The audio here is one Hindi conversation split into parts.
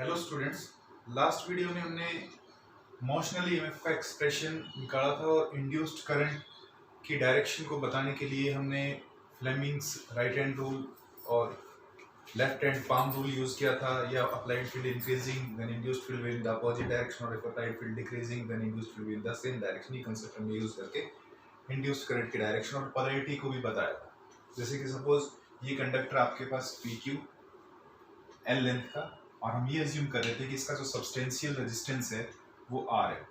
Hello students. लास्ट वीडियो में हमने मोशनल ईएमएफ का एक्सप्रेशन निकाला था और इंड्यूस्ड करंट की डायरेक्शन को बताने के लिए हमने फ्लेमिंग्स राइट हैंड रूल और left hand palm rule use किया था, या applied field increasing then induced field will in the opposite direction और applied field decreasing then induced field will in the same direction. ये कांसेप्ट हमने यूज करके इंड्यूस्ड करंट की डायरेक्शन और पोलैरिटी को भी बताया था। जैसे कि सपोज ये कंडक्टर आपके पास PQ L लेंथ का, और हम ये अज्यूम कर रहे थे कि इसका जो सब्सटेंशियल रेजिस्टेंस है वो R है।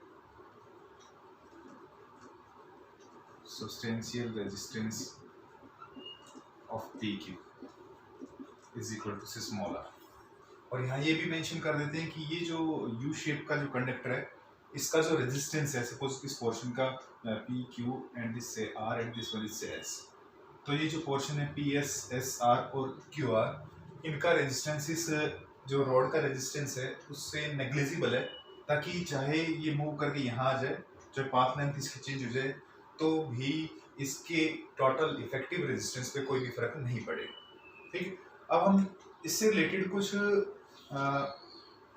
Substantial resistance of PQ is equal to small r। और यहाँ ये भी मेंशन कर देते हैं कि ये जो U शेप का जो कंडक्टर है, इसका जो रेजिस्टेंस है, सपोज इस पोर्शन का PQ एंड दिस से R एंड दिस वन से S, तो ये जो पोर्शन है PS, SR और QR, इनका रेजिस्टेंस इस जो रॉड का रेजिस्टेंस है उससे नेग्लिजिबल है, ताकि चाहे ये मूव करके यहाँ आ जाए, चाहे पाथ लेंथ इसकी चेंज हो जाए, तो भी इसके टोटल इफेक्टिव रेजिस्टेंस पे कोई भी फर्क नहीं पड़ेगा। ठीक है, अब हम इससे रिलेटेड कुछ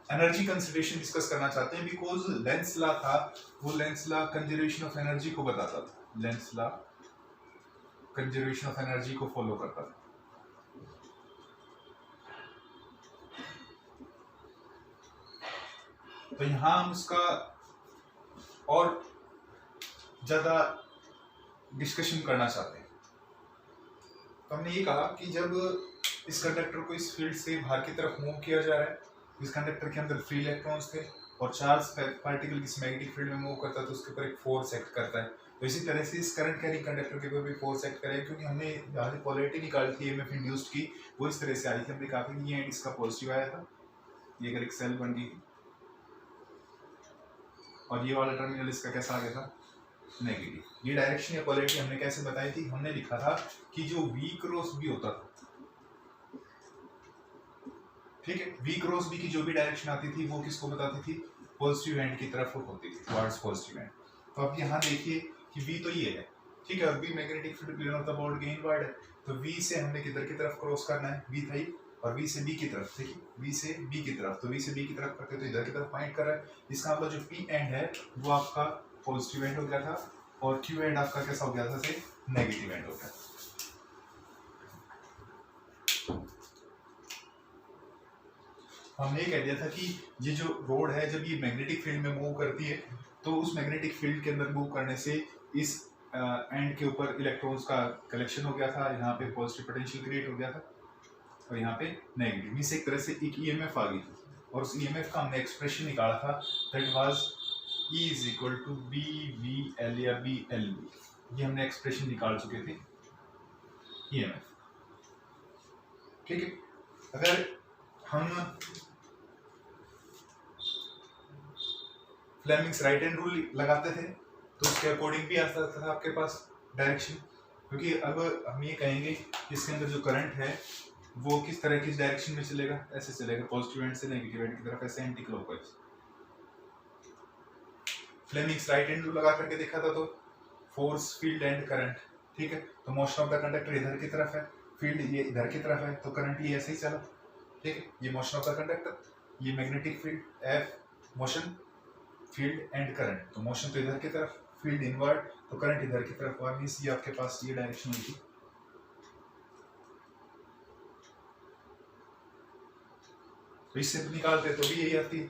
एनर्जी कंसिडरेशन डिस्कस करना चाहते हैं, बिकॉज लेंस लॉ था, वो Lenz law conservation of energy को बताता था। Lenz law conservation of energy को फॉलो करता था। तो यहाँ हम उसका और ज्यादा डिस्कशन करना चाहते हैं। तो हमने ये कहा कि जब इस कंडक्टर को इस फील्ड से बाहर की तरफ मूव किया जा रहा है, इस कंडक्टर के अंदर फ्री इलेक्ट्रॉन्स थे और चार्ज पार्टिकल किसी मैग्नेटिक फील्ड में मूव करता है तो उसके ऊपर एक फोर्स एक्ट करता है। तो इसी तरह से इस करंट कैरिंग कंडक्टर के ऊपर भी फोर्स एक्ट करेगा, क्योंकि हमने यहाँ से पोलैरिटी निकाली थी ईएमएफ इंड्यूस्ड की, वो इस तरह से आई थी। हमने कहा था ये एंड इसका पॉजिटिव आया था, ये अगर एक सेल बन गई, और ये वाला टर्मिनल इसका कैसा आ गया था, नेगेटिव। ये डायरेक्शन या पोलैरिटी हमने कैसे बताई थी, हमने लिखा था कि जो V क्रॉस B होता था, ठीक है, V क्रॉस B की जो भी डायरेक्शन आती थी वो किसको बताती थी, पॉजिटिव एंड की तरफ होती थी, टुवर्ड्स पॉजिटिव एंड। तो अब यहाँ देखिए कि V तो ये है, ठीक है, और B magnetic field plane of the board के इनवर्ड है, तो V से हमने किधर की तरफ क्रॉस करना है, V था ही, और V से B की तरफ, देखिए V से B की तरफ, तो V से B की तरफ करके तो इधर की तरफ पॉइंट कर रहा है। इसका मतलब जो P एंड है वो आपका पॉजिटिव एंड हो गया था, और Q एंड आपका कैसा हो गया था, से नेगेटिव एंड हो गया। हमने ये कह दिया था कि ये जो रोड है जब ये मैग्नेटिक फील्ड में मूव करती है, तो उस मैग्नेटिक फील्ड के अंदर मूव करने से इस एंड के ऊपर इलेक्ट्रॉन्स का कलेक्शन हो गया था, यहाँ पे पॉजिटिव पोटेंशियल क्रिएट हो गया था, और यहाँ पे नेगेटिव। इस एक तरह से एक ईएमएफ आ गई थी, और उस ईएमएफ का हमने एक्सप्रेशन निकाला था, that was E is equal to BVL या BLV। ये हमने एक्सप्रेशन निकाल चुके थे ईएमएफ। ठीक है, अगर हम फ्लेमिंग्स राइट हैंड रूल लगाते थे तो उसके अकॉर्डिंग भी आ सकता था आपके पास डायरेक्शन, क्योंकि अब हम ये कहेंगे कि इसके अंदर जो करंट है वो किस तरह की डायरेक्शन में चलेगा, ऐसे चलेगा, पॉजिटिव एंड से नेगेटिव एंड की तरफ, ऐसे anti clockwise. Fleming's right hand rule लगा करके देखा था, तो फोर्स फील्ड एंड करंट, ठीक है, तो मोशन ऑफ द कंडक्टर इधर की तरफ है, फील्ड ये इधर की तरफ है, तो करंट ये ऐसे ही चला, ठीक है, ये मोशन ऑफ द कंडक्टर, ये magnetic field F, motion field and current, तो मोशन तो इधर की तरफ, फील्ड इनवर्ड, तो करंट इधर की तरफ, और मींस ये आपके पास ये डायरेक्शन होगी। तो इससे निकालते तो भी यही आती है।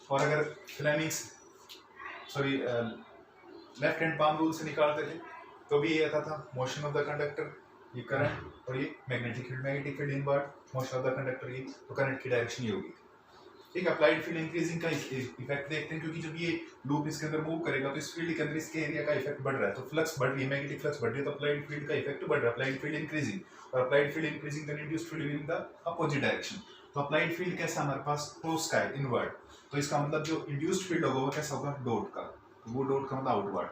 और अगर Fleming's left hand palm rule से निकालते थे तो भी ये आता था, मोशन ऑफ द कंडक्टर, ये करंट, और ये magnetic field inward, motion of the conductor, ये तो करंट की डायरेक्शन ये होगी। ठीक, अप्लाइड फील्ड इंक्रीजिंग का इफेक्ट देखते हैं, क्योंकि जब ये लूप इसके अंदर मूव करेगा तो इस फील्ड के अंदर इसके एरिया का इफेक्ट बढ़ रहा है, तो फ्लक्स बढ़ रही है, मैग्नेटिक फ्लक्स बढ़ रही है, तो अप्लाइड फील्ड का इफेक्ट बढ़ रहा है, अप्लाइड फील्ड इंक्रीजिंग, और applied field increasing then induced field in the opposite direction. तो अप्लाइड फील्ड कैसा हमारे पास क्रॉस का है, इनवर्ड, तो इसका मतलब जो इंड्यूस्ड फील्ड होगा वो कैसा होगा, डॉट का, तो वो डॉट का मतलब आउटवर्ड,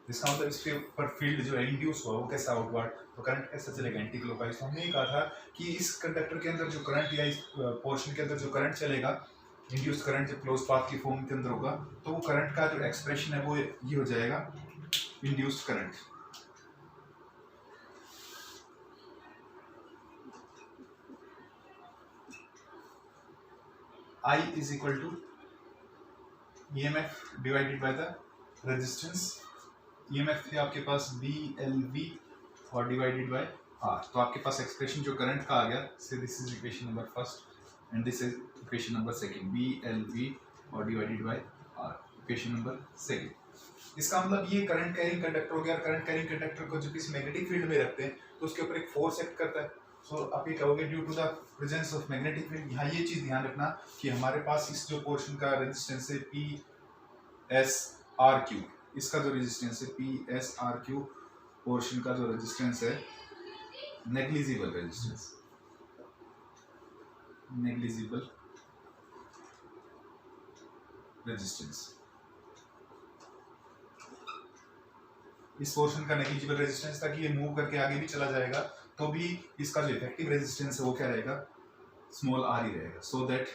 इसका मतलब इसके ऊपर फील्ड जो है इंड्यूस हुआ वो कैसा आउटवर्ड, तो करंट कैसा चलेगा, एंटी क्लॉकवाइज। हमने ये कहा था कि इस कंडक्टर के अंदर जो करंट, या इस पोर्शन के अंदर जो करंट चलेगा, इंड्यूस करंट जब क्लोज पाथ की फॉर्म के अंदर होगा, तो वो करंट का जो एक्सप्रेशन है वो ये हो जाएगा, induced current. I is equal to EMF divided by the resistance. EMF है आपके पास BLV और डिवाइडेड बाय R। तो आपके पास एक्सप्रेशन जो करंट का आ गया, से this is equation number first and this is equation number second, BLV और divided by R, equation number second. इसका मतलब ये करंट कैरिंग कंडक्टर हो गया। करंट कैरिंग कंडक्टर को जब किसी मैग्नेटिक फील्ड में रखते हैं तो उसके ऊपर एक फोर्स एक्ट करता है। सो आप ये कहोगे due to the presence of magnetic field. यहाँ ये चीज ध्यान रखना कि हमारे पास इस जो पोर्शन का रेजिस्टेंस है PSRQ, इसका जो रेजिस्टेंस है PSRQ पोर्शन का जो रेजिस्टेंस है, नेग्लिजिबल रेजिस्टेंस, नेग्लिजिबल रेजिस्टेंस, इस पोर्शन का नेग्लिजिबल रेजिस्टेंस था कि ये मूव करके आगे भी चला जाएगा तो भी इसका जो इफेक्टिव रेजिस्टेंस है वो क्या रहेगा, स्मॉल r ही रहेगा। So that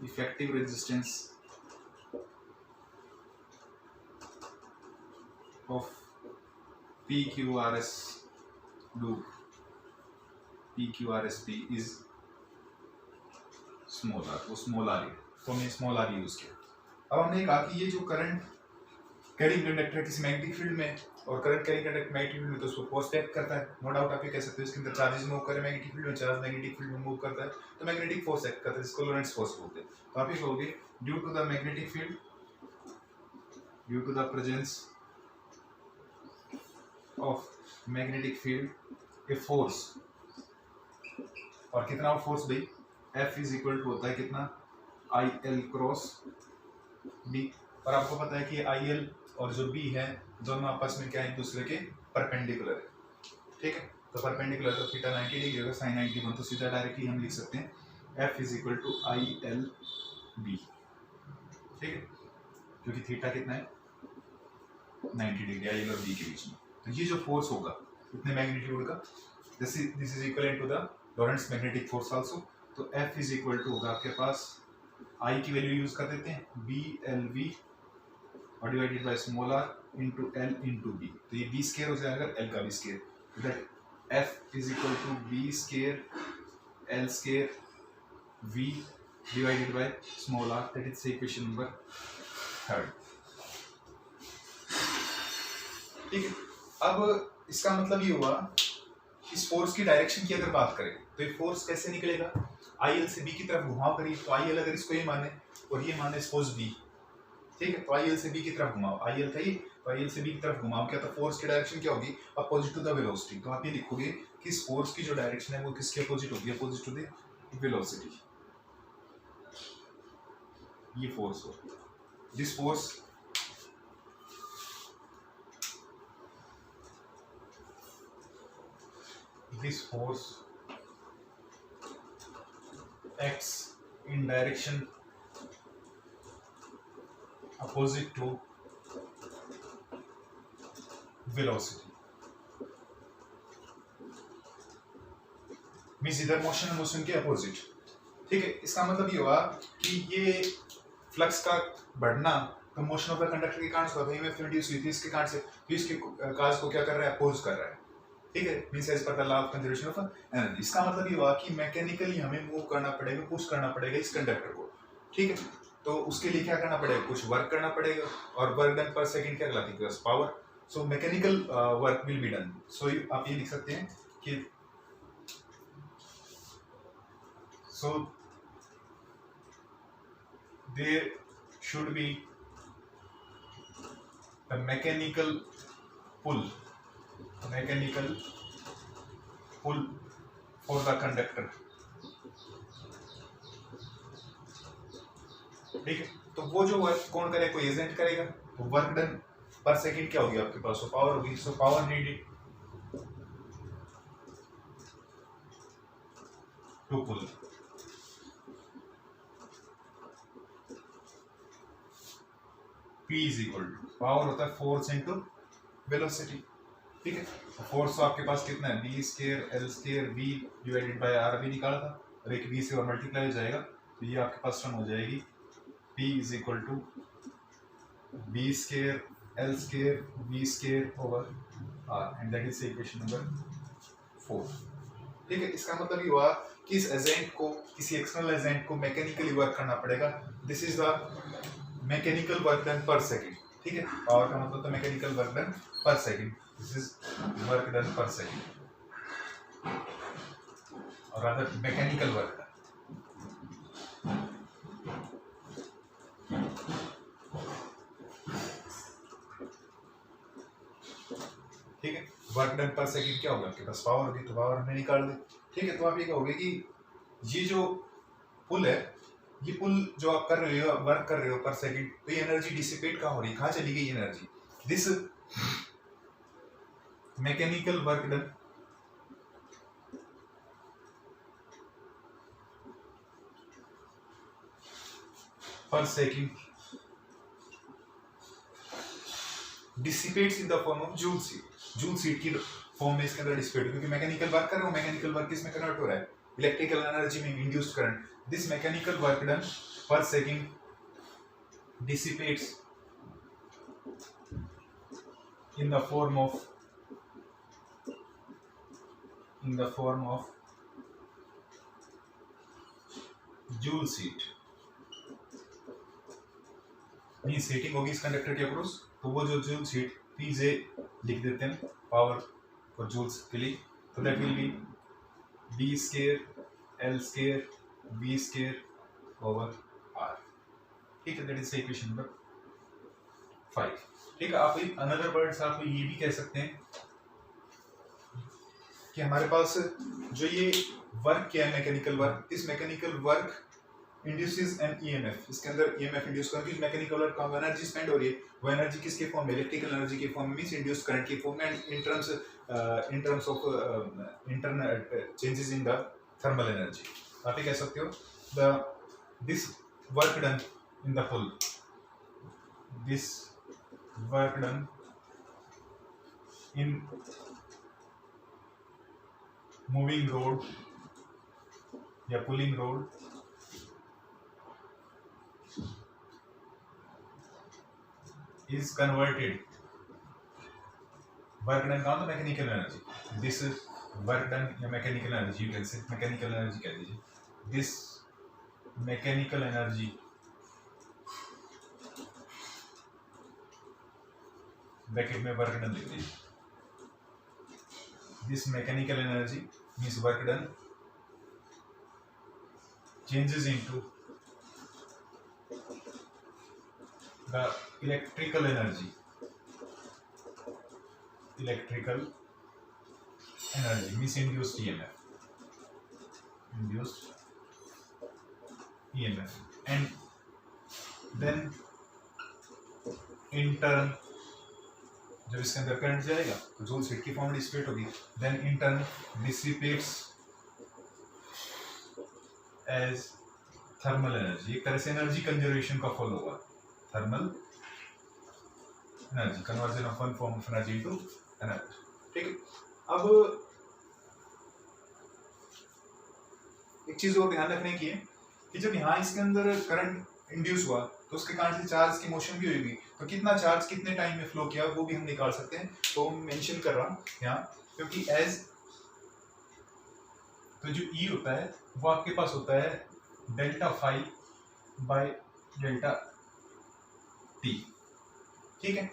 effective resistance of PQRS loop, PQRSP is small r, वो स्मॉल r है, तो हमने स्मॉल r यूज किया। अब हमने कहा कि ये जो करंट कैरिंग कंडक्टर किसी मैग्नेटिक फील्ड में, और current carrying conductor magnetic field में तो उसको फोर्स एक्ट करता है, नो डाउट। आप ये कह सकते हो इसके अंदर चार्जेस मूव कर रहे हैं मैग्नेटिक फील्ड में, चार्ज मैग्नेटिक फील्ड में मूव करता है तो मैग्नेटिक फोर्स एक्ट करता है, जिसको लोरेंट्ज फोर्स बोलते हैं। तो आप ये कहोगे due to the magnetic field, due to the presence of magnetic field a force, और कितना फोर्स भाई, F इज इक्वल टू होता है कितना, IL क्रॉस B। और आपको पता है कि IL और जो B है दोनों आपस में क्या है, एक दूसरे के परपेंडिकुलर है, ठीक है। तो परपेंडिकुलर तो थीटा 90 डिग्री होगा, साइन 91, तो सीधा डायरेक्टली हम लिख सकते हैं F is equal to IL B, ठीक है, क्योंकि थीटा कितना है 90 डिग्री IL और B के बीच में। तो ये जो फोर्स होगा इतने मैग्नीट्यूड का, this is equal to the Lorentz magnetic force also. तो F इज इक्वल टू होगा आपके पास, I की वैल्यू यूज कर देते हैं BLV और divided by small r into L into B। तो ये B स्केयर हो जाएगा, L का भी स्केयर, तो that F is equal to B square L square V divided by small r, that is equation number third, ठीक है। अब इसका मतलब ये हुआ, इस फोर्स की डायरेक्शन की अगर बात करें तो ये फोर्स कैसे निकलेगा, IL से B की तरफ घुमाव करिए, तो IL अगर इसको ये माने और ये माने सपोज B, ठीक है, तो IL से B की तरफ घुमाव, IL था ये, तो IL से B की तरफ घुमाव क्या, तो फोर्स की डायरेक्शन क्या होगी, अपोजिट टू द वेलोसिटी। तो आप ये लिखोगे कि इस फोर्स की जो डायरेक्शन है वो किसके अपोजिट होगी, अपोजिट टू द वेलोसिटी। ये फोर्स हो, this force this force acts in direction opposite to velocity, means इधर मोशन मोशन के अपोजिट, ठीक है। इसका मतलब ये हुआ कि ये फ्लक्स का बढ़ना तो मोशन ऑफ द कंडक्टर के कारण से हुआ, में इंड्यूस हुई थी इसके कारण से, तो इसके काज को क्या कर रहा है, अपोज कर रहा है, ठीक है, means as per the law of conservation of energy. इसका मतलब ये हुआ कि मैकेनिकली हमें मूव करना पड़ेगा, पुश करना पड़ेगा इस कंडक्टर को, ठीक है। तो उसके लिए क्या करना पड़ेगा, कुछ वर्क करना पड़ेगा, और वर्क डन पर सेकंड क्या कहलाती है, power. So mechanical work will be done. So आप ये लिख सकते हैं कि so there should be the mechanical pull for the conductor, ठीक है। तो वो जो वर्क कौन करेगा, कोई एजेंट करेगा, तो वर्क डन पर सेकंड क्या होगी आपके पास, पावर होगी। So power needed to pull, P is equal to, power होता है फोर्स इनटू वेलोसिटी, ठीक है। फोर्स तो आपके पास कितना है, B square L square V divided by R भी निकाला था, और एक V से और मल्टीप्लाई हो जाएगा, तो ये आपके पास टर्म हो जाएगी P is equal to B square L square V square over R, and that is equation number 4, ठीक है। इसका मतलब ये हुआ किस एजेंट को, किसी एक्सटर्नल एजेंट को मैकेनिकली वर्क करना पड़ेगा, this is the mechanical work done per second, ठीक है। पावर का मतलब तो mechanical work done per second, this is work done per second और अदर मैकेनिकल वर्क डन। ठीक है, वर्क डन पर सेकेंड क्या होगा, आपके पास पावर होगी तो पावर हमने निकाल दी, ठीक है। तो आप ये कहोगे कि ये जो पुल है, ये पुल जो आप कर रहे हो, वर्क कर रहे हो पर सेकेंड, तो ये एनर्जी डिसिपेट कहाँ हो रही है, कहाँ चली गई energy, this mechanical work done per second dissipates in the form of joule heat. Joule heat की फॉर्म में इसके अंदर डिसिपेट, क्योंकि मैकेनिकल वर्क कर रहे हो, मैकेनिकल वर्क किसमें कन्वर्ट हो रहा है, इलेक्ट्रिकल एनर्जी में, induced current. This mechanical work done per second dissipates in the form of joule heat, means heating होगी इस कंडक्टर के अक्रॉस, तो वो जो जूल हीट पीजे लिख देते हैं पावर फॉर जूल्स के लिए, तो that will be B square L square B square over R, ठीक है। दैट इज इक्वेशन नंबर 5, ठीक है। आप अनदर वर्ड्स आप ये भी कह सकते हैं कि हमारे पास जो ये वर्क क्या है, मैकेनिकल वर्क, इस mechanical work induces an EMF, इसके अंदर ईएमएफ इंड्यूस करके मैकेनिकल वर्क का एनर्जी स्पेंड हो रही है, वो एनर्जी किसके फॉर्म में, इलेक्ट्रिकल एनर्जी के फॉर्म में, मींस इंड्यूस्ड करंट के फॉर्म में, and in terms of internal changes in the thermal energy. आप ये कह सकते हो the this work done in the pull, this work done in moving rod या pulling rod is converted, work done कहाँ, तो mechanical energy, this work done या mechanical energy, you can say mechanical energy कह दीजिए, दिस मैकेनिकल एनर्जी ब्रैकेट में वर्क डन लिख दीजिए, this mechanical energy means work done changes into the electrical energy means induced EMF and then in turn जब इसके अंदर करंट जाएगा तो जूल हीट की फॉर्म में डिसिपेट होगी, then in turn dissipates as thermal energy, एक तरह से एनर्जी कंजर्वेशन का फॉलो हुआ, thermal energy, conversion of one form of energy into energy, ठीक है। अब एक चीज और ध्यान रखने की है कि जब यहाँ इसके अंदर करंट इंड्यूस हुआ तो उसके कारण से चार्ज की मोशन भी होगी, तो कितना चार्ज कितने टाइम में फ्लो किया वो भी हम निकाल सकते हैं, तो मेंशन कर रहा हूँ यहाँ, क्योंकि एज तो जो ई होता है वो आपके पास होता है delta phi by delta T, ठीक है।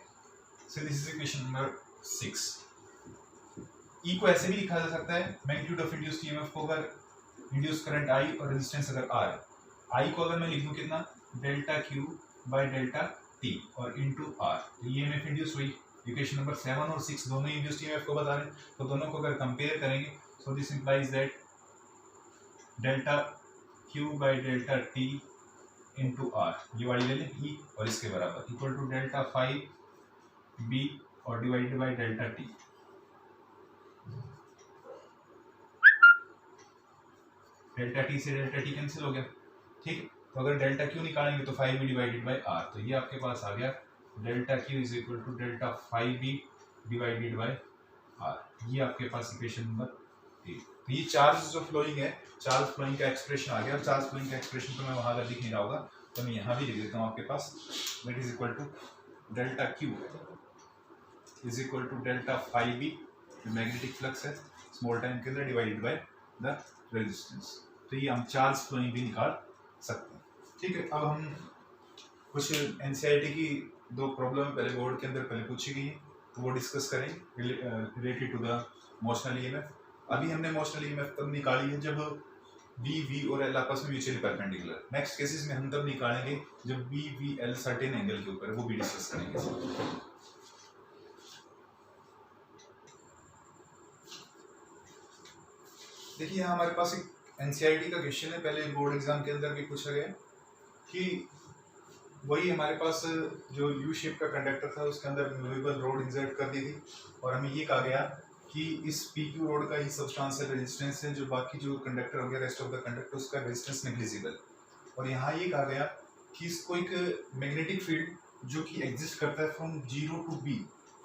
So this is equation number 6। E को ऐसे भी लिखा जा सकता है, मैग्नीट्यूड ऑफ इंड्यूस्ड ईएमएफ को अगर इंड्यूस करंट आई और रेजिस्टेंस अगर आर है, आई को अगर मैं लिख दूं कितना, delta Q by delta T और इनटू आर, तो ईएमएफ इंड्यूस हुई, इक्वेशन नंबर 7 और 6 दोनों इंड्यूस्ड ईएमएफ को बता रहे हैं, तो दोनों को अगर कंपेयर करेंगे, so this implies that delta Q by delta T into R, ये वाली ले लें ई और इसके बराबर, इक्वल टू डेल्टा 5 बी और divided by delta T, delta T से डेल्टा टी कैंसिल हो गया, ठीक है। तो अगर डेल्टा क्यू निकालेंगे तो 5b डिवाइडेड बाय आर, तो ये आपके पास आ गया delta Q is equal to delta 5b divided by R, ये आपके पास इक्वेशन नंबर 8। तो ये चार्ज जो फ्लोइंग है, चार्ज फ्लोइंग का एक्सप्रेशन आ गया, और चार्ज फ्लोइंग का एक्सप्रेशन तो मैं वहां अगर लिख नहीं रहा होगा तो मैं यहाँ भी लिख देता हूँ आपके पास, that is equal to delta Q is equal to delta 5b, magnetic flux है स्मॉल टाइम के अंदर, डिवाइडेड बाय द रेजिस्टेंस। तो ये हम चार्ज फ्लोइंग भी निकाल सकते हैं। ठीक है, अब हम कुछ एनसीईआरटी की दो प्रॉब्लम पहले बोर्ड के अंदर पहले पूछी गई है, तो वो डिस्कस करें related to the motional EMF. अभी हमने मोशनल ईएमएफ तब निकाली है जब बी वी और एल आपस में म्यूचुअली परपेंडिकुलर। नेक्स्ट केसेस में हम तब निकालेंगे जब B V L certain angle के ऊपर, वो भी डिस्कस करेंगे। देखिए यहाँ हमारे पास एक एनसीईआरटी का क्वेश्चन है, पहले बोर्ड एग्जाम के अंदर भी पूछा गया कि वही हमारे पास जो यू शेप का कंडक्टर था उसके अंदर मूवेबल रोड इंसर्ट कर दी थी और हमें ये कहा गया कि इस पी क्यू रोड का ही सब्सटेंशियल रेजिस्टेंस है, जो बाकी जो कंडक्टर हो गया रेस्ट ऑफ द कंडक्टर उसका रेजिस्टेंस नेग्लिजिबल। और यहाँ ये कहा गया कि इसको एक मैग्नेटिक फील्ड जो कि एग्जिस्ट करता है from zero to B,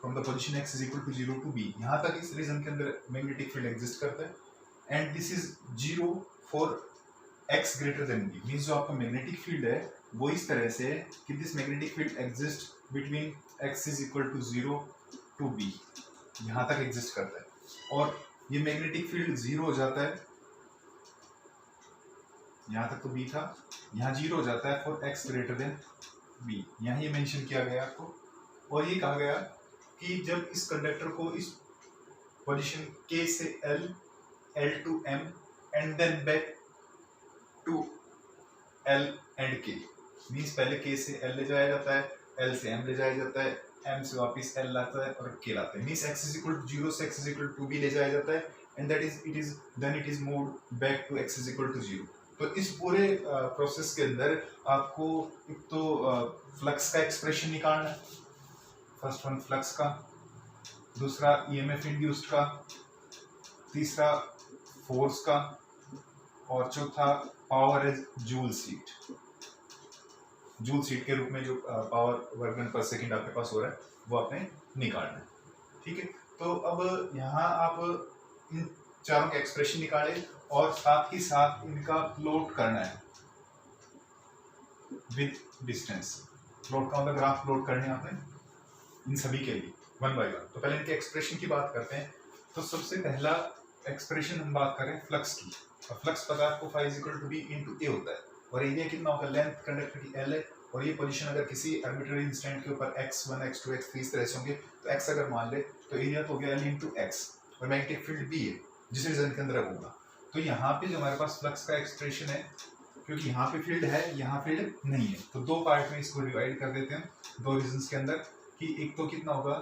from the position x is equal to zero to B, यहाँ तक इस रीजन के अंदर मैग्नेटिक फील्ड एग्जिस्ट करता है and this is zero for x greater than b। Means जो आपका मैग्नेटिक फील्ड है वो इस तरह से है कि this magnetic field exist between x is equal to zero to b, यहाँ तक एग्जिस्ट करता है। और ये मैग्नेटिक फील्ड जीरो हो जाता है, यहाँ तक तो b था, यहाँ जीरो हो जाता है for x greater than b, यहाँ ये मेंशन किया गया आपको। और ये कहा गया कि जब इस कंडक्टर को इस पोजीशन k से l, l to m and then back to l and k, means पहले k से l ले जाया जाता है, l से m ले जाया जाता है, m से वापस l लाता है और k लाता है, means x is equal to zero से x is equal to b ले जाया जाता है and that is it is moved back to x is equal to zero. तो इस पूरे प्रोसेस के अंदर आपको एक तो फ्लक्स का एक्सप्रेशन निकालना है, फर्स्ट वन फ्लक्स का, दूसरा ईएमएफ इंड्यूस्ड का, तीसरा फोर्स का और चौथा power as joule heat. Joule heat के रूप में जो power work done per second आपके पास हो रहा है वो आपने निकालना है। ठीक है, तो अब यहाँ आप इन चारों के एक्सप्रेशन निकालें और साथ ही साथ इनका प्लॉट करना है विद डिस्टेंस। प्लॉट का मतलब ग्राफ प्लॉट करने हैं आपने इन सभी के लिए वन बाय वन। तो पहले इनके एक्सप्रेशन की बात करते हैं। तो सबसे पहला एक्सप्रेशन हम बात करें फ्लक्स की, और फ्लक्स पता है आपको phi is equal to B into A होता है और एरिया कितना होगा, लेंथ कंडक्टर की एल है और ये पोजीशन अगर किसी आर्बिट्ररी इंस्टेंट के ऊपर x1 x2 x3 इस तरह से होंगे तो x अगर मान ले तो एरिया तो हो गया l इंटू एक्स और मैग्नेटिक फील्ड b है जिस रीजन के अंदर होगा। तो यहाँ पे जो हमारे पास फ्लक्स का एक्सप्रेशन है, क्योंकि यहाँ पे फील्ड है यहाँ फील्ड नहीं है, तो दो पार्ट में इसको डिवाइड कर देते हैं दो रीजन के अंदर कि एक तो कितना होगा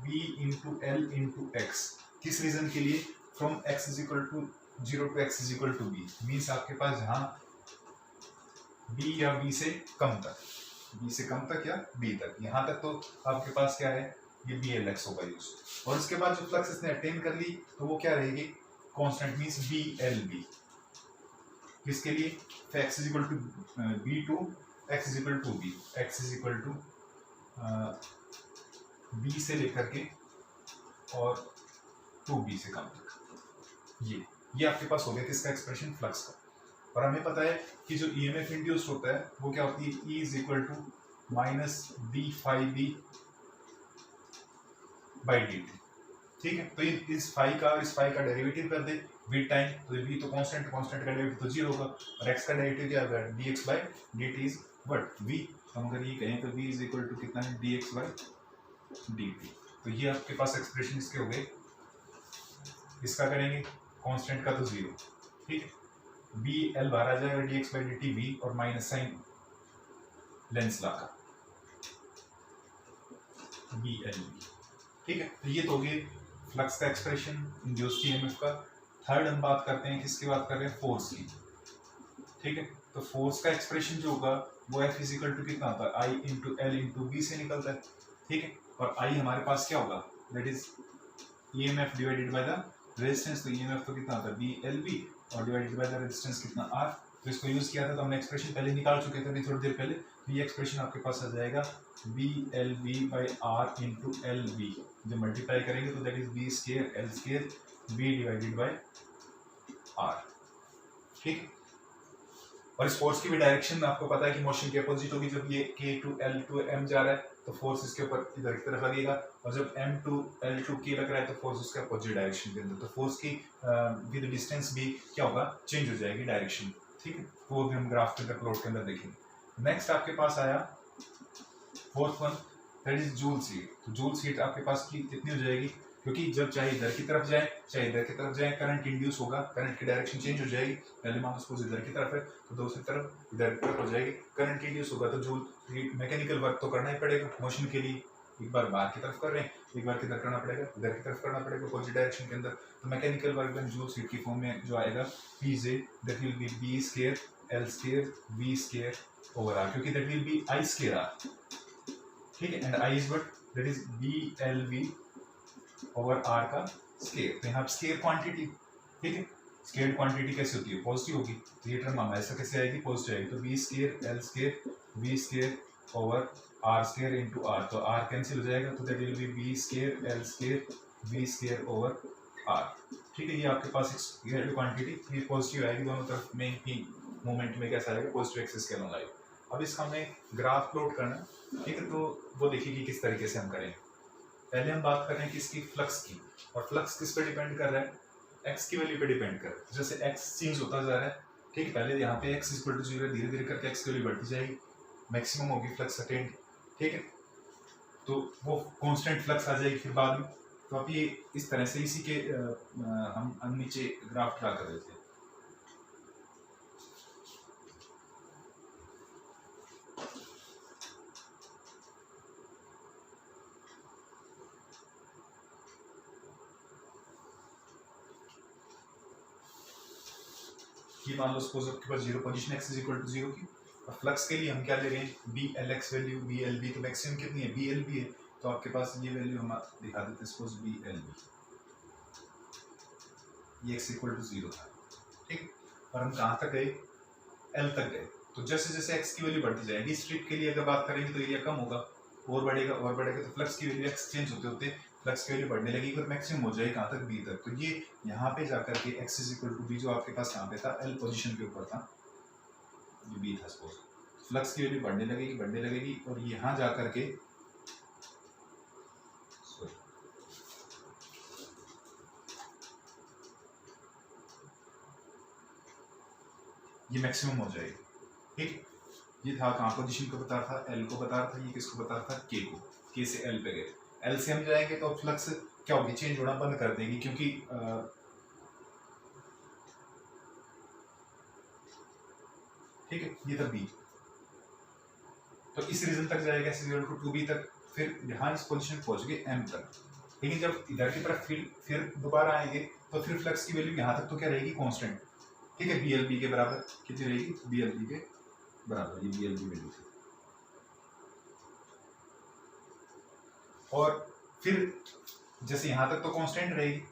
b into L into X, किस रीजन के लिए, from x is equal to zero to x is equal to b, means आपके पास जहाँ b या b से कम तक, b से कम तक या b तक, यहाँ तक तो आपके पास क्या है ये बी एल एक्स होगा यूज। और उसके बाद जो फ्लक्स इसने अटेन कर ली तो वो क्या रहेगी, constant means B L B, किसके लिए, x is equal to B to x is equal to B, x is equal to B से लेकर के और टू बी से कम तक। ये आपके पास हो गया किसका एक्सप्रेशन, फ्लक्स का। और हमें पता है कि जो ईएमएफ इंड्यूस्ड होता है वो क्या होती है, E is equal to minus B phi B by D T. ठीक है, तो इस फाई का और इस फाई का डेरिवेटिव कर दे विद टाइम, तो v तो कांस्टेंट का डेरिवेटिव तो जीरो होगा और x का डेरिवेटिव क्या होगा, dx by dt is what v। हम अगर ये कहें तो v इज इक्वल टू कितना है, dx बाई dt। तो ये आपके पास एक्सप्रेशन इसके हो गए। इसका करेंगे कांस्टेंट का तो जीरो, ठीक है, b l बाहर आ जाएगा, dx बाई dt v और माइनस साइन लेंस ला का b l v। ठीक है, तो ये तो हो गए फ्लक्स का एक्सप्रेशन, इंड्यूस्ड ईएमएफ का। थर्ड हम बात करते हैं, किसकी बात कर रहे हैं, फोर्स की। ठीक है, तो फोर्स का एक्सप्रेशन जो होगा वो F इजिकल टू कितना होता है, I into L into B से निकलता है। ठीक है, और I हमारे पास क्या होगा, that is EMF divided by the resistance. तो ईएमएफ तो कितना होता है, बी एल बी और डिवाइडेड बाय द रेजिस्टेंस कितना R। तो इसको यूज किया था तो हमने एक्सप्रेशन पहले निकाल चुके थे अभी थोड़ी देर पहले। तो ये एक्सप्रेशन आपके पास आ जाएगा B L B by R into L B, जब मल्टीप्लाई करेंगे तो that is B square L square B divided by R. ठीक है, और इस फोर्स की भी डायरेक्शन आपको पता है कि मोशन के अपोजिट होगी। जब ये K to L to M जा रहा है तो फोर्स इसके ऊपर इधर की तरफ लगेगा, और जब M to L to K लग रहा है तो फोर्स उसके अपोजिट डायरेक्शन के अंदर। तो फोर्स की विद डिस्टेंस भी क्या होगा, चेंज हो जाएगी डायरेक्शन, ठीक है। वो भी हम ग्राफ के अंदर प्लॉट के अंदर देखेंगे। नेक्स्ट आपके पास आया fourth one, that is joules heat. तो जूल्स हीट आपके पास की कितनी हो जाएगी, क्योंकि जब चाहे इधर की तरफ जाए चाहे इधर की तरफ जाए करंट इंड्यूस होगा, करंट की डायरेक्शन चेंज हो जाएगी। पहले मान सपोज इधर की तरफ है तो दूसरी तरफ इधर की तरफ हो जाएगी, करंट इंड्यूस होगा। तो जूल मैकेनिकल वर्क तो करना ही पड़ेगा मोशन के लिए। एक बार बाहर की तरफ कर रहे हैं, एक बार किधर करना पड़ेगा, इधर की तरफ करना पड़ेगा अपोजिट डायरेक्शन के अंदर। तो मैकेनिकल वर्क में जूल्स हीट की फॉर्म में जो आएगा Pj that will B B square L square V square over R, क्योंकि that will B I square R, ठीक है। And I is what, that is BLV over R का स्केयर। तो यहाँ स्केयर क्वांटिटी, ठीक है। स्केयर क्वांटिटी कैसे होती है, पॉजिटिव होगी। तो ये टर्म हमारे ऐसा कैसे आएगी, पॉजिटिव आएगी। तो B square L square V square over R square into R, तो R कैंसिल हो जाएगा, तो that will B B square L square V square over R, ठीक है। ये आपके पास एक स्केयर क्वांटिटी, ये पॉजिटिव आएगी दोनों तरफ में ही। मूवमेंट में कैसा आएगा, पॉजिटिव एक्सिस के अलॉन्ग आएगा। अब इसका हमें ग्राफ प्लॉट करना, ठीक है। तो वो देखिए कि किस तरीके से हम करें। पहले हम बात कर रहे हैं किसकी, फ्लक्स की। और फ्लक्स किस पे डिपेंड कर रहा है, एक्स की वैल्यू पे डिपेंड कर रहा है। जैसे एक्स चेंज होता जा रहा है, ठीक है। पहले यहाँ पे एक्स इक्वल टू 0 है, धीरे धीरे करके एक्स की वैल्यू बढ़ती जाएगी, मैक्सिमम होगी फ्लक्स अटेंड, ठीक है। तो वो कांस्टेंट फ्लक्स आ जाएगी फिर बाद में। तो अब ये इस तरह से इसी के हम नीचे ग्राफ ड्रा कर रहे थे। कि मान लो सपोज आपके पास 0 position x is equal to 0 की, और फ्लक्स के लिए हम क्या ले रहे हैं, BLX वैल्यू, BLB। तो मैक्सिमम कितनी है, BLB है। तो आपके पास ये वैल्यू हम दिखा देते हैं, सपोज BLB, ये x इक्वल टू 0 था, ठीक। और हम कहाँ तक गए, L तक गए। तो जैसे जैसे x की वैल्यू बढ़ती जाएगी, स्ट्रिप के लिए अगर बात करेंगे तो एरिया कम होगा, और बढ़ेगा और बढ़ेगा। तो फ्लक्स की वैल्यू x चेंज होते होते फ्लक्स की वैल्यू बढ़ने लगेगी और मैक्सिमम हो जाएगी कहाँ तक, B तक। तो ये यहाँ पे जाकर के x is equal to B, जो आपके पास कहाँ पे था, L पोजीशन के ऊपर था, ये B था सपोज। फ्लक्स की वैल्यू बढ़ने लगेगी और यहाँ जाकर के ये मैक्सिमम हो जाएगी, ठीक। ये था कहाँ, पोजीशन को बता रहा था, L को बता रहा था, ये किसको बता रहा था, K को। K से L पे गए, L से हम जाएंगे तो फ्लक्स क्या होगी, चेंज होना बंद कर देगी, क्योंकि ठीक है, ये था B। तो इस रीजन तक जाएगा, टू B तक, फिर यहाँ इस पोजीशन पहुंच गए M तक। लेकिन जब इधर की तरफ फिर दोबारा आएंगे तो फिर फ्लक्स की वैल्यू यहाँ तक तो क्या रहेगी, कांस्टेंट, ठीक है। BLB के बराबर कितनी रहेगी, BLB के बराबर, ये BLB वैल्यू थी। और फिर जैसे यहाँ तक तो कांस्टेंट रहेगी,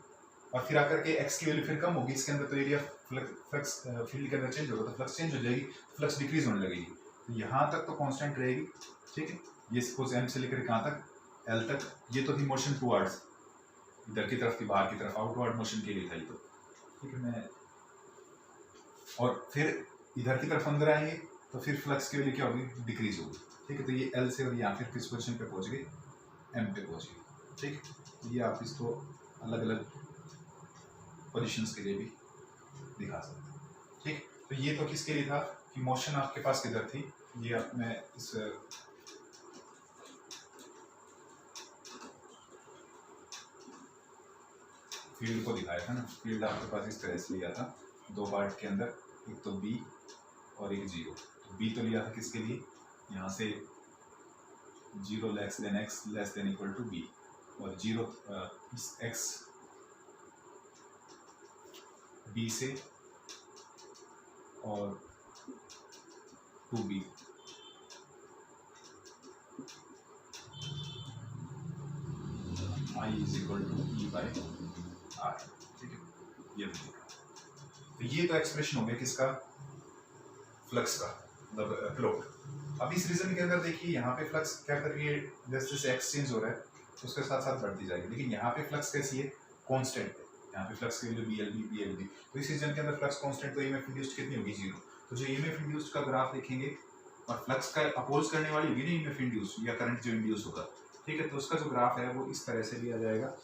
और फिर आकर के x की वैल्यू फिर कम होगी इसके अंदर, तो एरिया फ्लक्स फील्ड के अंदर चेंज होगा, तो फ्लक्स चेंज हो जाएगी, फ्लक्स डिक्रीज होने लगेगी। तो यहाँ तक तो कांस्टेंट रहेगी, ठीक है। ये सपोज M से लेकर कहाँ तक, L तक। ये तो थी मोशन टुवर्ड्स, इधर की तरफ थी, बाहर की तरफ आउटवर्ड मोशन के लिए था ये तो, ठीक है। मैं और फिर इधर की तरफ अंदर आएंगे तो फिर फ्लक्स की वैल्यू क्या होगी, डिक्रीज होगी, ठीक है। तो ये L से और यहाँ फिर किस पोजीशन पे पहुँच गए, M पे पहुँच गए, ठीक है। ये आप इसको अलग अलग पोजीशंस के लिए भी दिखा सकते हैं, ठीक। तो ये तो किसके लिए था कि मोशन आपके पास किधर थी, ये मैं इस फील्ड को दिखाया था ना। फील्ड आपके पास इस तरह से लिया था, दो पार्ट के अंदर, एक तो B और एक 0। तो B तो लिया था किसके लिए, यहाँ से 0 less than x less than equal to B, और 0 x B से और 2B I is equal to E by R, ठीक है। ये तो ये तो एक्सप्रेशन हो गया किसका, फ्लक्स का, मतलब प्लॉट। अब इस रीजन के अंदर देखिए यहाँ पे फ्लक्स क्या कर रही है, जैसे जैसे एक्स चेंज हो रहा है उसके साथ साथ बढ़ती जाएगी, लेकिन यहाँ पे फ्लक्स कैसी है, कांस्टेंट है, यहाँ पे फ्लक्स की वैल्यू BLB तो इस रीजन के अंदर फ्लक्स कांस्टेंट तो EMF इंड्यूस्ड कितनी होगी 0। तो जो EMF इंड्यूस्ड का ग्राफ देखेंगे और फ्लक्स का अपोज करने वाली होगी ना EMF इंड्यूस्ड या करंट जो इंड्यूस होगा, ठीक है, तो उसका जो ग्राफ है वो इस तरह से लिया जाएगा।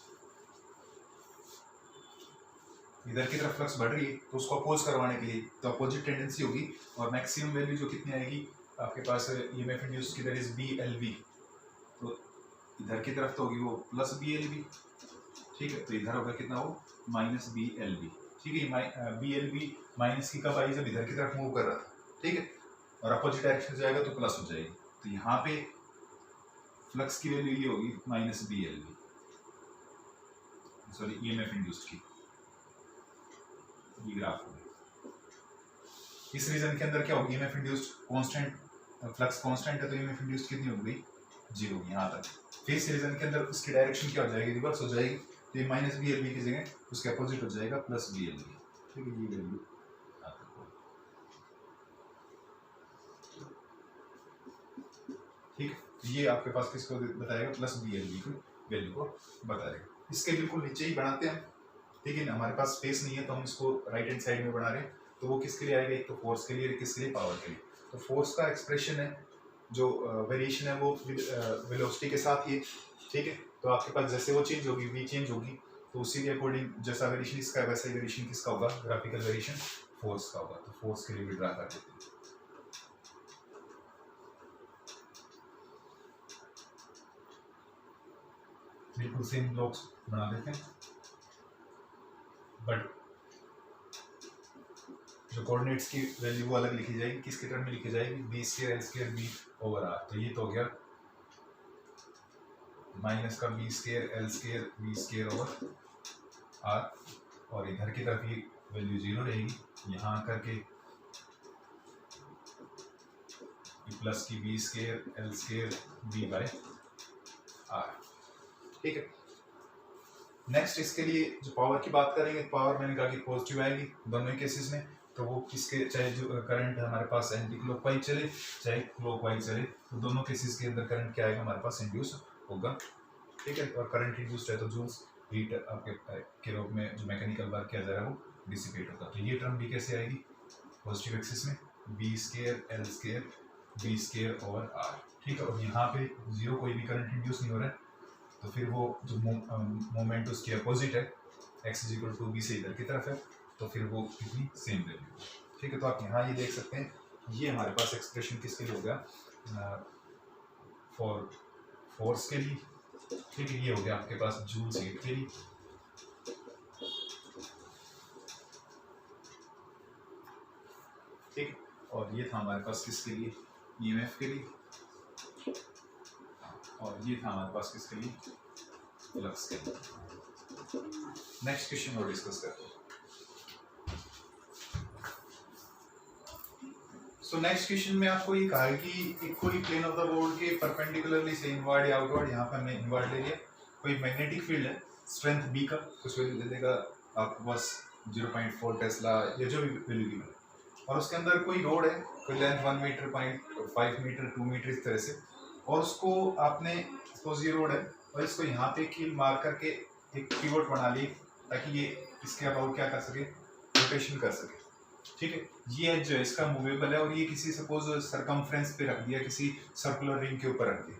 इधर की तरफ फ्लक्स बढ़ रही है तो उसको अपोज करवाने के लिए तो अपोजिट टेंडेंसी होगी और मैक्सिमम वैल्यू जो कितनी आएगी आपके पास EMF इंड्यूस्ड की दैट इज BLV, तो इधर की तरफ तो होगी वो प्लस BLV, ठीक है, तो इधर होगा कितना वो माइनस BLV, ठीक है। BLV माइनस की कब आई जब इधर की तरफ मूव कर रहा था, ठीक है, और अपोजिट डायरेक्शन जाएगा तो प्लस हो जाएगी, तो यहाँ पे फ्लक्स की वैल्यू ये होगी minus BLV, sorry EMF induced की, ये ग्राफ होगा। इस रीजन के अंदर क्या होगी EMF induced constant, flux constant है तो EMF इंड्यूस्ड कितनी होगी 0 यहाँ तक। फिर इस रीजन के अंदर उसकी डायरेक्शन क्या हो जाएगी, रिवर्स हो जाएगी, तो ये माइनस BLV की जगह उसके अपोजिट हो जाएगा प्लस BLV, ठीक है, ये वैल्यू ठीक है। ये आपके पास किसको बताएगा प्लस BLV की वैल्यू को बताएगा। इसके बिल्कुल नीचे ही बनाते हैं, ठीक है ना, हमारे पास स्पेस नहीं है तो हम इसको राइट हैंड साइड में बना रहे हैं, तो वो किसके लिए आएगा, एक तो फोर्स के लिए, किसके लिए, पावर के लिए। तो फोर्स का एक्सप्रेशन है जो वेरिएशन है वो वेलोसिटी के साथ ही, ठीक है, तो आपके पास जैसे वो चेंज होगी v चेंज होगी तो उसी के अकॉर्डिंग जैसा वेरिएशन इसका है वैसा ही वेरिएशन किसका होगा, ग्राफिकल वेरिएशन फोर्स का होगा। तो फोर्स के लिए भी ड्रा कर देते हैं। बिल्कुल सेम ब्लॉक्स बना देते हैं, बट जो कोऑर्डिनेट्स की वैल्यू वो अलग लिखी जाएगी, किसके टर्म में लिखी जाएगी, b² L² v/r, तो ये तो हो गया माइनस का b² L² v/r, और इधर की तरफ ये वैल्यू 0 रहेगी, यहाँ करके प्लस की b² L² v/r, ठीक है। नेक्स्ट इसके लिए जो पावर की बात करेंगे, पावर मैंने कहा कि पॉजिटिव आएगी दोनों ही केसेस में, तो वो किसके, चाहे जो करंट हमारे पास एंटी क्लॉकवाइज चले चाहे क्लॉकवाइज चले, तो दोनों केसेस के अंदर करंट क्या आएगा हमारे पास, इंड्यूस होगा, ठीक है। और करंट इंड्यूस्ड है तो जूल्स हीट आपके के रूप में जो मैकेनिकल वर्क किया जा रहा है वो डिसिपेट होगा। तो ये टर्म भी कैसे आएगी, पॉजिटिव एक्सिस में b² L² v² और r, ठीक है। और यहाँ पे 0 कोई भी करंट इंड्यूस नहीं हो रहा है, तो फिर वो जो मोमेंट उसकी अपोजिट है x = b से इधर की तरफ है, तो फिर वो कितनी सेम वैल्यू, ठीक है। तो आप यहाँ ये देख सकते हैं, ये हमारे पास एक्सप्रेशन किसके लिए हो गया, फॉर फोर्स के लिए, ठीक है, ये हो गया आपके पास जूल्स हीट के लिए, ठीक, और ये था हमारे पास किसके लिए, EMF के लिए, और ये था हमारे पास किसके लिए, फ्लक्स के लिए। नेक्स्ट क्वेश्चन और डिस्कस करते हैं। सो नेक्स्ट क्वेश्चन में आपको ये कहा है कि एक कोई प्लेन ऑफ द बोर्ड के परपेंडिकुलरली से इनवर्ड या आउटवर्ड, यहाँ पर हमने इनवर्ड ले लिया, कोई मैग्नेटिक फील्ड है स्ट्रेंथ B का, कुछ वैल्यू दे देगा आपको बस 0.4 टेस्ला या जो भी वैल्यू गिवन, और उसके अंदर कोई रोड है, कोई लेंथ 1 मीटर, 0.5 मीटर, 2 मीटर इस तरह से, और उसको आपने सपोज ये रोड है और इसको यहाँ पे कील मार करके एक पिवट बना ली ताकि ये इसके अबाउट क्या कर सके, रोटेशन कर सके, ठीक है। ये एज जो है इसका मूवेबल है और ये किसी सपोज सरकमफ्रेंस पे रख दिया, किसी सर्कुलर रिंग के ऊपर रख दिया,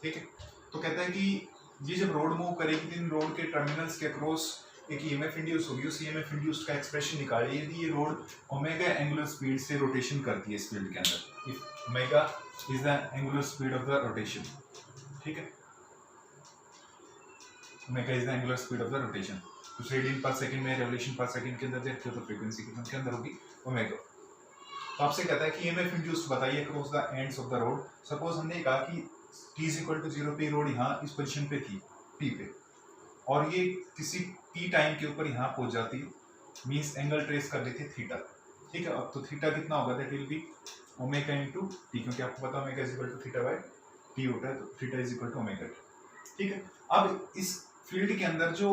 ठीक है। तो कहता है कि ये जब रोड मूव करेगी इन रोड के टर्मिनल्स के अक्रॉस एक EMF इंड्यूस होगी, उस EMF इंड्यूस का एक्सप्रेशन निकालिए यदि ये रोड ओमेगा एंगुलर स्पीड से रोटेशन करती है इस फील्ड के अंदर, if omega is the angular speed of the rotation, ठीक है, omega is the angular speed of the rotation, तो रेडियन पर सेकंड में रेवोल्यूशन पर सेकंड के अंदर देखते हो तो फ्रीक्वेंसी के अंदर होगी ओमेगा। तो आपसे कहता है कि EMF इंड्यूस्ड बताइए across the ends of the road. Suppose हमने कहा कि t = 0 पे रोड यहाँ इस पोजीशन पे थी P पे, और ये किसी T टाइम के ऊपर यहाँ पहुंच जाती है, मींस एंगल ट्रेस कर लेती है थीटा, ठीक है। अब तो थीटा कितना होगा, that will B omega into t, क्योंकि आपको पता ओमेगा = θ/t होता है, तो थीटा = ओमेगा t, ठीक है। अब इस फील्ड के अंदर जो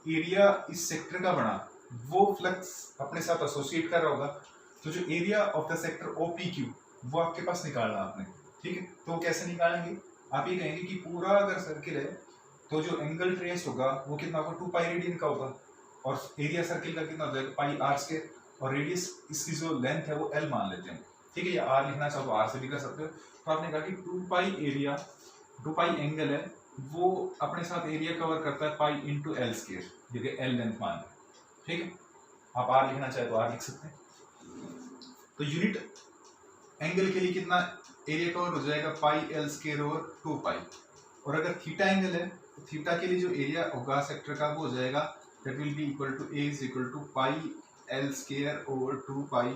एरिया इस सेक्टर का बना वो फ्लक्स अपने साथ एसोसिएट कर रहा होगा, तो जो area of the sector OPQ वो आपके पास निकालना आपने, ठीक है। तो कैसे निकालेंगे, आप ये कहेंगे कि पूरा अगर सर्किल है तो जो एंगल ट्रेस होगा वो कितना होगा, 2 पाई रेडियन का होगा, और एरिया सर्किल का कितना हो जाएगा पाई आर स्क्वायर, और रेडियस इसकी जो लेंथ है वो एल मान लेते हैं, ठीक है, या आर लिखना चाहो तो आर से भी कर सकते हो। तो आपने कहा कि 2 पाई एरिया, 2 पाई एंगल है वो अपने साथ एरिया कवर करता है पाई इंटू एल स्क्वायर, जगह एल लेंथ मान है, ठीक है। आप आर लिखना चाहे तो आर लिख सकते हैं। तो यूनिट एंगल के लिए कितना एरिया कवर हो जाएगा पाई एल स्क्वायर ओवर 2 पाई, और अगर थीटा एंगल है तो थीटा के लिए जो एरिया होगा सेक्टर का वो हो जाएगा that will be equal to A is equal to pi L square over 2 pi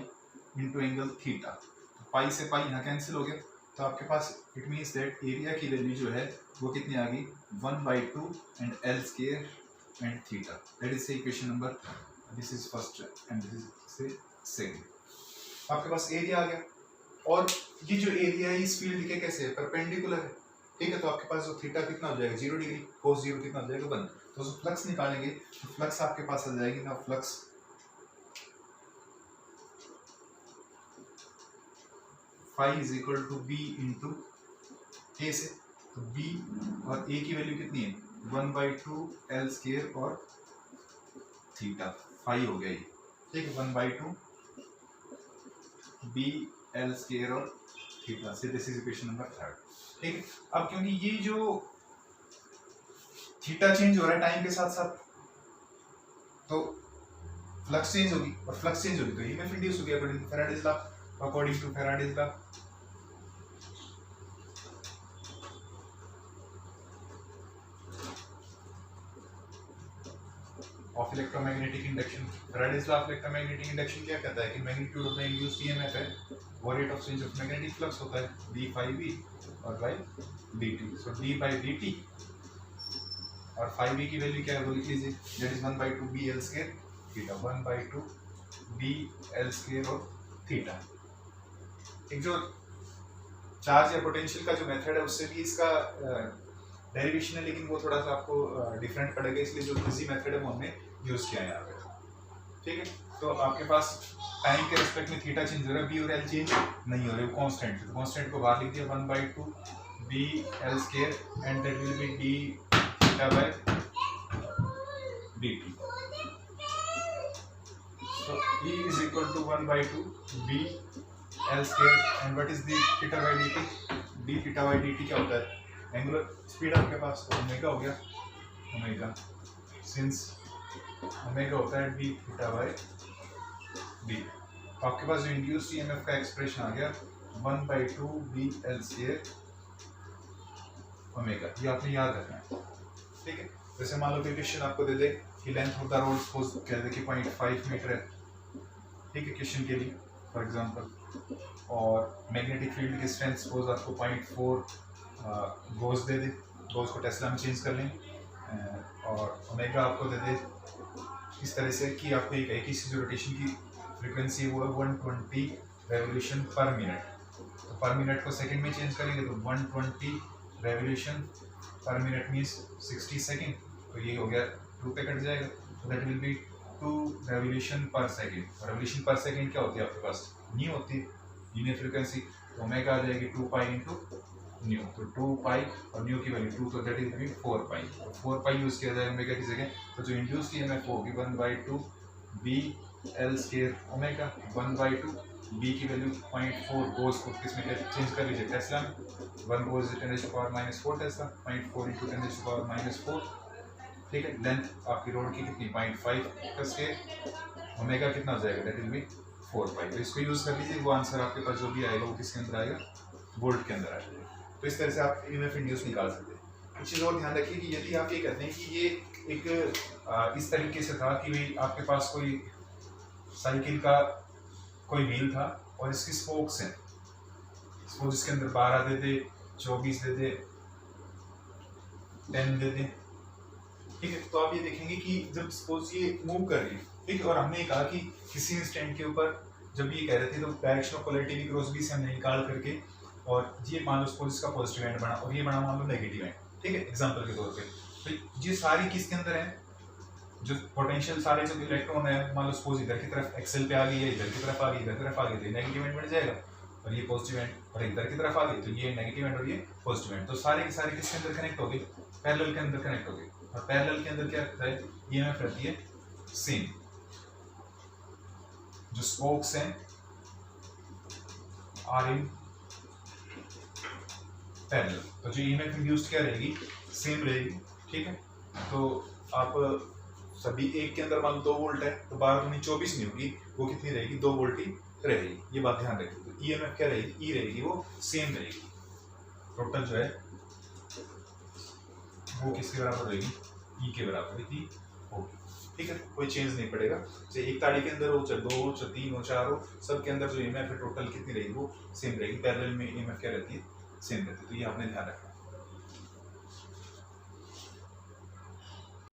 into angle theta. तो पाई से पाई यहाँ कैंसिल हो गया, तो आपके पास इट मीन्स दैट एरिया की वैल्यू जो है वो कितनी आ गई 1/2 and L square and theta, that is equation number, this is first and this is second. आपके पास एरिया आ गया, और ये जो एरिया है इस फील्ड के कैसे है परपेंडिकुलर है, ठीक है। तो आपके पास जो थीटा कितना हो जाएगा 0 डिग्री, cos 0 कितना हो जाएगा 1। तो फ्लक्स निकालेंगे तो फ्लक्स आपके पास आ जाएगी ना, flux phi is equal to B into A से, तो बी और ए की वैल्यू कितनी है 1/2 एल स्क्वायर और थीटा, फाई हो गया ये, ठीक है, 1/2 बी एल स्क्वायर और थीटा से, दिस इज इक्वेशन नंबर 3, ठीक है। अब क्योंकि ये जो थीटा चेंज हो रहा है टाइम के साथ साथ, तो फ्लक्स चेंज होगी, और फ्लक्स चेंज होगी तो ईएमएफ इंड्यूस होगी according to Faraday's law, according to Faraday's law of electromagnetic induction. Faraday's law of electromagnetic induction क्या कहता है कि magnitude of the induced EMF है वो rate of change of magnetic flux होता है d phi b और by dt, so d by dt और phi b की वैल्यू क्या है वो लिख लीजिए, that is 1/2 b l square theta, 1/2 b l square और थीटा। एक जो चार्ज या पोटेंशियल का जो मेथड है उससे भी इसका डेरिवेशन है, लेकिन वो थोड़ा सा आपको डिफरेंट पड़ेगा, इसलिए जो इजी मेथड है वो हमने यूज किया है यहाँ पे, ठीक है। तो आपके पास टाइम के रिस्पेक्ट में थीटा चेंज हो रहा है, बी और एल चेंज नहीं हो रहे, वो कांस्टेंट है, तो कांस्टेंट को बाहर लिख दिया 1/2 B L square and that will be D theta by dt, so E is equal to 1/2 b l square and what is the theta by dt, d theta by dt क्या होता है एंगुलर स्पीड आपके पास ओमेगा हो गया, ओमेगा सिंस ओमेगा होता है d थीटा बाय d, आपके पास जो इंड्यूस्ड ईएमएफ का एक्सप्रेशन आ गया 1/2 b l स्क्वायर ओमेगा, ये आपने याद रखना है, ठीक है। जैसे मान लो कि क्वेश्चन आपको दे दे कि length of the road suppose कह दे कि 0.5 मीटर है, ठीक है, क्वेश्चन के लिए फॉर एग्जांपल, और मैग्नेटिक फील्ड की स्ट्रेंथ सपोज आपको 0.4 गोज दे दे, गोज को टेस्ला में चेंज कर लें, और ओमेगा आपको दे दे इस तरह से कि आपको ये कहे कि इसकी जो रोटेशन की फ्रीक्वेंसी वो है 120 रेवोल्यूशन पर मिनट, तो पर मिनट को सेकंड में चेंज करेंगे तो 120 रेवोल्यूशन पर मिनट मीन्स 60 सेकेंड, तो ये हो गया 2 पे कट जाएगा, तो दैट विल बी 2 रेवोल्यूशन पर सेकेंड। रेवोल्यूशन पर सेकेंड क्या होती है आपके पास न्यू होती है, लीनियर फ्रीक्वेंसी, तो ओमेगा आ जाएगी 2 पाई इंटू न्यू, तो 2 पाई और न्यू की वैल्यू 2, तो दैट इज 4 पाई, तो 4 पाई यूज किया जाएगा ओमेगा की जगह, तो जो इंड्यूस्ड ईएमएफ होगी 1/2 B L square omega, 1/2 B की वैल्यू 0.4 गोज को किसमें चेंज कर लीजिए टेस्ला में, 1 गोज 10⁻⁻4 टेस्ला, 0.4 इंटू 10⁻⁻4, ठीक है। लेंथ आपकी रोड की कितनी 0.5 का स्क्वायर, ओमेगा कितना हो जाएगा दैट विल बी 4 पाई, तो इसको यूज कर लीजिए, वो आंसर आपके पास जो भी आएगा वो किसके अंदर आएगा वोल्ट के अंदर आएगा। तो इस तरह से आप ईएमएफ इंड्यूस निकाल सकते हैं। एक चीज़ और ध्यान रखिए कि यदि आप ये कहते हैं कि ये एक इस तरीके से था कि भाई आपके पास कोई साइकिल का कोई व्हील था और इसकी स्पोक्स हैं, सपोज इसके अंदर 12 दे दे, 24 दे दे, 10 दे दे, ठीक है। तो आप ये देखेंगे कि जब सपोज ये मूव कर रही है, ठीक है, और हमने ये कहा कि किसी इंस्टेंट के ऊपर जब ये कह रहे थे तो डायरेक्शन ऑफ पोलैरिटी भी क्रॉस बी से हमने निकाल करके, और ये मान लो सपोज इसका पॉजिटिव एंड बना और ये बना मान लो नेगेटिव एंड, ठीक है, एग्जांपल के तौर पे, तो ये सारी किसके अंदर है, जो पोटेंशियल सारे जो इलेक्ट्रॉन है मान लो सपोज इधर की तरफ एक्सेल पे आ गई है, इधर की तरफ आ गई, इधर की तरफ आ गई, तो नेगेटिव एंड बन जाएगा, और ये पॉजिटिव एंड, और इधर की तरफ आ गई तो ये नेगेटिव एंड और ये पॉजिटिव एंड, तो सारे के सारे किसके अंदर कनेक्ट हो गए, पैरेलल के अंदर कनेक्ट हो गए, और पैरेलल के अंदर क्या रहता है ईएमएफ रहती है सेम, जो स्पोक्स हैं आर इन पैरेलल, तो जो ईएमएफ इंड्यूस्ड क्या रहेगी, सेम रहेगी, ठीक है। तो आप सभी एक के अंदर मान लो 2 वोल्ट है, तो 12×24 नहीं होगी, वो कितनी रहेगी, 2 वोल्ट ही रहेगी, ये बात ध्यान रखिए। तो ईएमएफ क्या रहेगी, ई रहेगी, वो सेम रहेगी, टोटल जो है वो किसके बराबर रहेगी, ई के बराबर ही होगी, ठीक है। कोई चेंज नहीं पड़ेगा, चाहे एक ताड़ी के अंदर हो, चाहे 2 हो, चाहे 3 हो, 4 हो, सब के अंदर जो ईएमएफ है टोटल कितनी रहेगी, वो सेम रहेगी। पैरेलल में ईएमएफ क्या रहती है, सेम रहती है, तो ये आपने ध्यान रखना।